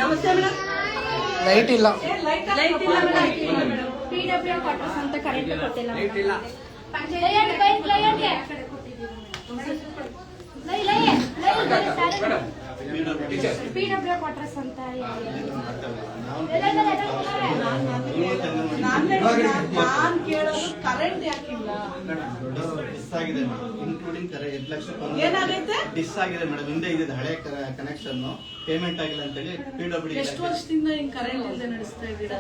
ನಮಸ್ತೆ madam. Light ಇಲ್ಲ. PW quarters ಅಂತ ಕರೆಂಟ್ ಕೊಟ್ಟಿಲ್ಲ. PW ಕ್ವಾರ್ಟರ್ಸ್ ಅಂತ ನಾನು ಕೇಳೋದು ಕರೆಂಟ್ ಯಾಕಿಲ್ಲ? ಡಿಸ್ ಆಗಿದೆ ಮೇಡಮ್, ಇನ್ಕ್ಲೂಡಿಂಗ್ 2 ಲಕ್ಷ ಏನಾಗೈತೆ? ಡಿಸ್ ಆಗಿದೆ ಮೇಡಮ್. ಹಿಂದೆ ಇದೆ ಹಳೆ ಕನೆಕ್ಷನ್, ಪೇಮೆಂಟ್ ಆಗಿಲ್ಲ ಅಂತ ಹೇಳಿ PWD. ಎಷ್ಟು ವರ್ಷದಿಂದ ಹಿಂಗ್ ಕರೆಂಟ್ ಇಲ್ಲದೆ ನಡೆಸ್ತಾ ಇದ್ದೀರಾ?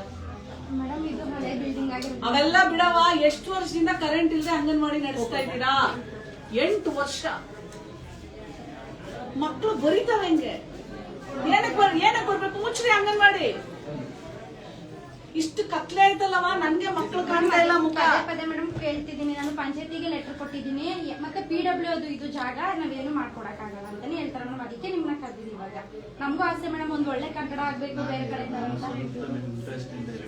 ಮೇಡಮ್ ಇದು ಹಳೆ ಬಿಲ್ಡಿಂಗ್ ಆಗಿರುತ್ತೆ. ಅವೆಲ್ಲ ಬಿಡವ, ಎಷ್ಟು ವರ್ಷದಿಂದ ಕರೆಂಟ್ ಇಲ್ಲದೆ ಅಂಗನವಾಡಿ ನಡೆಸ್ತಾ ಇದ್ದೀರಾ? 8 ವರ್ಷ. ಮಕ್ಕಳು ಬರೀತಾವೆ ಹೆಂಗೆ? ಏನಕ್ಕೆ ಬರ್ಬೇಕು? ಮುಚ್ಚ್ರಿ ಅಂಗನವಾಡಿ. ಇಷ್ಟು ಕತ್ಲೆ ಆಯ್ತಲ್ಲವ, ನನ್ಗೆ ಮಕ್ಕಳು ಕಾಣ್ತಾ ಇಲ್ಲ ಮುಖ. ಪದೇ ಮೇಡಮ್ ಕೇಳ್ತಿದ್ದೀನಿ, ನಾನು ಪಂಚಾಯತಿಗೆ ಲೆಟರ್ ಕೊಟ್ಟಿದ್ದೀನಿ. ಮತ್ತೆ PW ಅದು ಇದು ಜಾಗ ನಾವೇನು ಮಾಡ್ಕೊಡಕ್ ಆಗಲ್ಲ ಅಂತಾನೆ ಹೇಳ್ತಾರೆ ಮೇಡಮ್. ಅದಕ್ಕೆ ನಿಮ್ನ ಕರ್ದಿದ್ದೀನಿ. ಇವಾಗ ನಮಗೂ ಆಸೆ ಮೇಡಮ್, ಒಂದ್ ಒಳ್ಳೆ ಕಟ್ಟಡ ಆಗ್ಬೇಕು ಬೇರೆ ಕಡೆ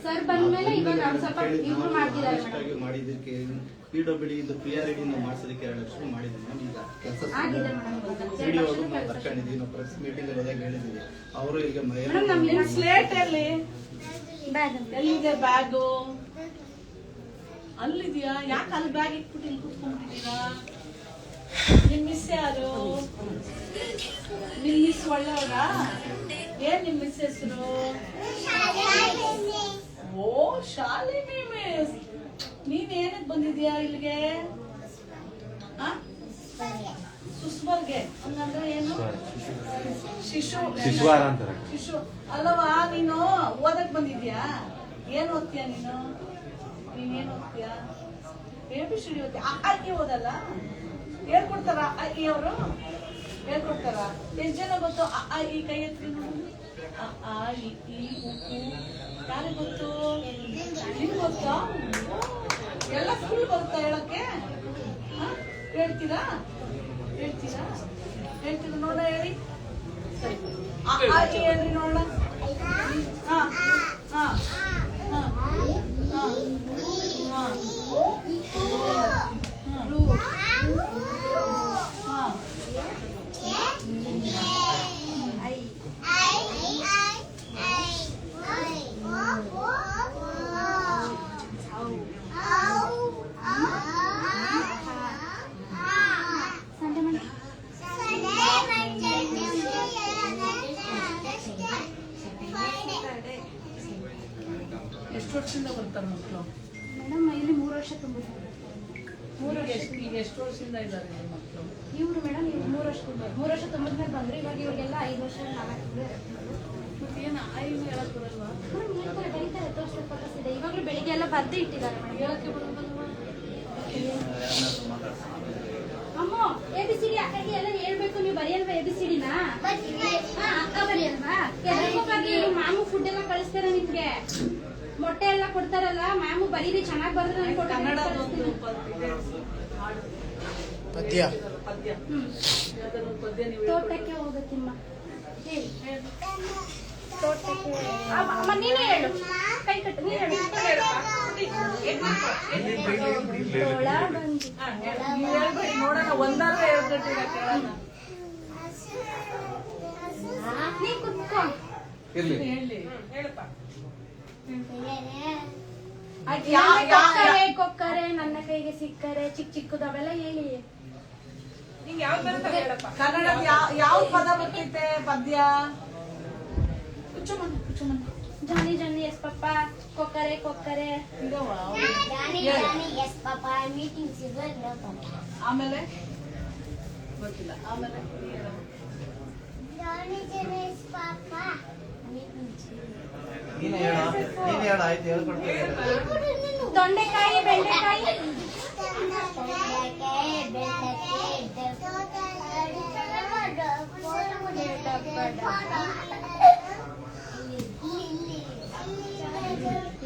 ಸರ್ ಬಂದ್ಮೇಲೆ ಇವಾಗ ಅವ್ರು ಸ್ವಲ್ಪ ಇಂಪ್ರೂವ್ ಮಾಡ್ತಿದ್ದಾರೆ ಮೇಡಮ್. ಮಾಡಿದ್ದಕ್ಕೆ PWD ಇಂದ PRD ಮಾಡಿಸೋದಕ್ಕೆ 2 ಲಕ್ಷ ಮಾಡಿದ್ವಿ ಮೇಡಮ್. ಈಗ ಕೆಲಸ ಆಗಿದೆ ಮೇಡಮ್. ಬರ್ಕೊಂಡಿದ್ದೀವಿ. ನಾವು ಪ್ರೆಸ್ ಮೀಟಿಂಗ್ ಅಲ್ಲಿ ಹೋದಾಗ ಹೇಳಿದ್ದೀವಿ. ಅವರು ಈಗ ನಿಮ್ ಸ್ಲೇಟ್ ಎಲ್ಲಿ? ಎಲ್ಲಿದೆ ಬ್ಯಾಗು? ಅಲ್ಲಿದ್ಯಾ? ಯಾಕೆ ಅಲ್ಲಿ ಬ್ಯಾಗ್ ಇಟ್ಬಿಟ್ಟು ಇಲ್ಲಿ ಕೂತ್ಕೊಂಡ್ಬಿಟ್ಟಿದ್ದೀರಾ? ನಿಮ್ ಮಿಸ್ ಯಾರು? ನಿಮ್ ಮಿಸ್ ಒಳ್ಳೆಯವರ? ಏನ್ ನಿಮ್ ಮಿಸ್ ಹೆಸರು? ಓ, ಶಾಲಿನಿ ಮಿಸ್. ನೀನ್ ಏನಕ್ಕೆ ಬಂದಿದ್ಯಾ ಇಲ್ಲಿಗೆ? ಸುಸ್ವರ್ಗೆ ಹಂಗಂದ್ರೆ ಏನು? ಶಿಶುವಾರ ಅಂತಾರೆ. ಶಿಶು ಅಲ್ಲವಾ? ನೀನು ಓದಕ್ ಬಂದಿದ್ಯಾ? ಏನ್ ಓದ್ತೀಯ ನೀನು? ನೀನೇನ್ ಓದ್ತೀಯ? ABCD ಓದ್ತೀಯ? ಅ ಓದಲ್ಲ? ಹೇಳ್ಕೊಡ್ತಾರ ಅವರು? ಹೇಳ್ಕೊಡ್ತಾರ? ಎಷ್ಟ್ ಜನ ಗೊತ್ತು ಅ ಈ ಕೈ ಎತ್ತಿ? ಅ ಈ ಯಾರಿಗೆ ಗೊತ್ತು? ನಿಮ್ಗೆ ಗೊತ್ತಾ? ಎಲ್ಲ ಸ್ಕೂಲ್ ಬರುತ್ತಾ ಹೇಳಕ್ಕೆ? ಹೇಳ್ತೀರಾ? ಹೇಳ್ತೀರಾ? ಹೇಳ್ತೀರಾ? ನೋಡ ಹೇಳಿ. ಹೇಳ್ರಿ ನೋಡ. ಎಷ್ಟು ವರ್ಷದಿಂದ ಬರ್ತಾರೆ ಮಕ್ಕಳು? ಮೇಡಮ್ ಇಲ್ಲಿ 3 ವರ್ಷ ತುಂಬಿದೆ. 3 ವರ್ಷ. ಈಗ ಎಷ್ಟು ವರ್ಷದಿಂದ ಇದ್ದಾರೆ ಮಕ್ಕಳು? ಇವ್ರು ಮೇಡಮ್ ಇವ್ರು 3 ವರ್ಷ ತುಂಬಿದ್ರು. 3 ವರ್ಷ ತುಂಬಿದ್ಮೇಲೆ ಬಂದ್ರು. ಇವಾಗ ಇವ್ರಿಗೆಲ್ಲ 5 ವರ್ಷ 4 ತಿಂಗಳು. ಏನು ಐದು ಹೇಳಕ್ ಬರಲ್ವಾ? ಹೇಳ್ತಾರೆ, ಬರೀತಾರೆ, ತೋರಿಸ್ಬೇಕು ಫೋಟೋಸ್ ಇದೆ. ಇವಾಗಲೂ ಬೆಳಿಗ್ಗೆ ಎಲ್ಲ ಬರ್ದು ಇಟ್ಟಿದ್ದಾರೆ ಮೇಡಮ್. ಹೇಳಕ್ಕೆ ಬರಲ್ವಾ? ಅಮ್ಮ ABCD ಅಕ್ಕಗೆ ಎಲ್ಲ ಹೇಳ್ಬೇಕು. ನೀವು ಬರೆಯಲ್ವಾ ABCDನ? ಅಕ್ಕ ಬರೆಯಲ್ವಾ? ಎಲ್ಲರಿಗೂ ಬರ್ರಿ. ಮಾಮು ಫುಡ್ ಎಲ್ಲ ಕಳಿಸ್ತಾರೆ ನಿಮ್ಗೆ. ಮೊಟ್ಟೆ ಎಲ್ಲ ಕೊಡ್ತಾರಲ್ಲ, ಮ್ಯಾಮು ಬರೀರಿ, ಚೆನ್ನಾಗಿ ಬರ್ದ್ರೆ ನಾನು ಕನ್ನಡ ಪದ್ಯ. ತೋಟಕ್ಕೆ ಹೋಗತ್ತಿಮ್ಮ ಹೇಳಿ. ತೋಟಕ್ಕೆ ಅಮ್ಮ ನೀನೇ ಹೇಳು. ಕೈ ಕಟ್ಟು, ನೀನು ಹೇಳು. ತೋಳ ಬಂದು ನೋಡೋಣ, ಒಂದಾದ್ರೂ ಹೇಳ್ಕೊಟ್ಟಿಲ್ಲ ಕೇಳೋಣ. ನೀ ಕುತ್ಕೊ. ಹೇಳಿ ಹೇಳಪ್ಪ. ಕೊಕ್ಕರೆ ನನ್ನ ಕೈಗೆ ಸಿಕ್ಕರೆ ಚಿಕ್ಕ ಚಿಕ್ಕದು ಅವೆಲ್ಲ ಹೇಳಿ. ಕನ್ನಡ ಯಾವ ಪದ ಬರ್ತೈತೆ ಪದ್ಯ? ಜಾನಿ ಜಾನಿ ಎಸ್ ಪಪ್ಪ, ಕೊಕ್ಕರೆ ಕೊಕ್ಕರೆ. ಆಮೇಲೆ ಗೊತ್ತಿಲ್ಲ. ಆಮೇಲೆ ನೀನೇ ಹೇಳ. ಆಯ್ತು, ಹೇಳ್ಕೊಡ್ತೀನಿ. ತೊಂಡೆಕಾಯಿ ಬೆಂಡೆಕಾಯಿ.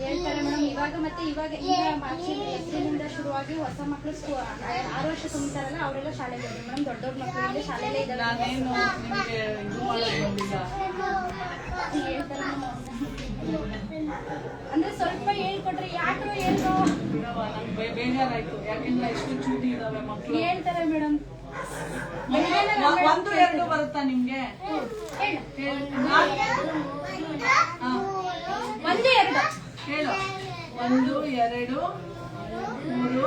ಹೇಳ್ತಾರೆ ಮೇಡಮ್. ಇವಾಗ ಮತ್ತೆ ಇವಾಗ ಏಪ್ರಿಲಿಂದ ಶುರುವಾಗಿ ಹೊಸ ಮಕ್ಕಳು 6 ವರ್ಷ ತುಂಬ್ತಾರಲ್ಲ, ಅವರೆಲ್ಲ ಶಾಲೆಗೆ ಹೋದ್ರು ಮೇಡಮ್. ದೊಡ್ಡ ದೊಡ್ಡ ಮಕ್ಕಳಿಂದ ಶಾಲೆಯಲ್ಲೇ ಇದ್ದಾರೆ. ನಾನೇನು ನಿಮಗೆ ಇದು ಮಾಡಕ್ ಬಂದಿಲ್ಲ. ಹೇಳ್ತಾರೆ ಅಂದ್ರೆ ಸ್ವಲ್ಪ ಹೇಳ್ಕೊಟ್ರೆ ಯಾಕೆ ಹೇಳ್ಕೊ. ನಂಗೆ ಬೇಜಾರಾಯ್ತು. ಯಾಕೆಂದ್ರೆ ಎಷ್ಟು ಚೂಟಿ ಇದಾವೆ ಮಕ್ಕಳು. ಹೇಳ್ತಾರೆ ಮೇಡಮ್. ಒಂದು ಎರಡು ಬರುತ್ತಾ ನಿಮ್ಗೆ? ಹೇಳು. ಹಾ. ಒಂದು ಎರಡು ಹೇಳು. 1 2 3